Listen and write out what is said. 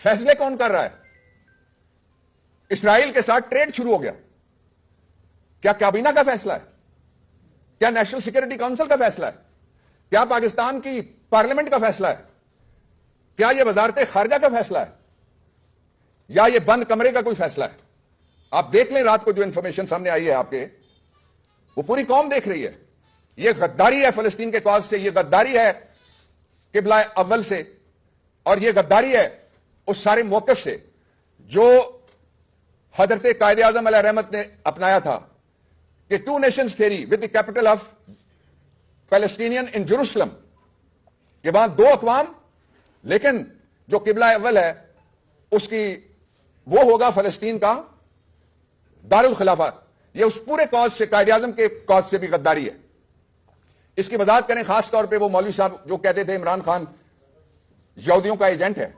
فیصلے کون کر رہا ہے؟ اسرائیل کے ساتھ ٹریڈ شروع ہو گیا، کیا کابینہ کا فیصلہ ہے؟ کیا نیشنل سیکورٹی کونسل کا فیصلہ ہے؟ کیا پاکستان کی پارلیمنٹ کا فیصلہ ہے؟ کیا یہ وزارت خارجہ کا فیصلہ ہے؟ یا یہ بند کمرے کا کوئی فیصلہ ہے؟ آپ دیکھ لیں رات کو جو انفارمیشن سامنے آئی ہے آپ کے، وہ پوری قوم دیکھ رہی ہے. یہ غداری ہے فلسطین کے کاز سے، یہ غداری ہے قبلہ اول سے، اور یہ غداری ہے اس سارے موقف سے جو حضرت قائد اعظم علیہ رحمت نے اپنایا تھا کہ two nations theory with the capital of Palestinian in Jerusalem, کہ وہاں دو اقوام، لیکن جو قبلہ اول ہے اس کی وہ ہوگا فلسطین کا دارالخلافہ. یہ اس پورے کاز سے، قائد اعظم کے کاز سے بھی غداری ہے. اس کی وضاحت کریں خاص طور پہ وہ مولوی صاحب جو کہتے تھے عمران خان یہودیوں کا ایجنٹ ہے.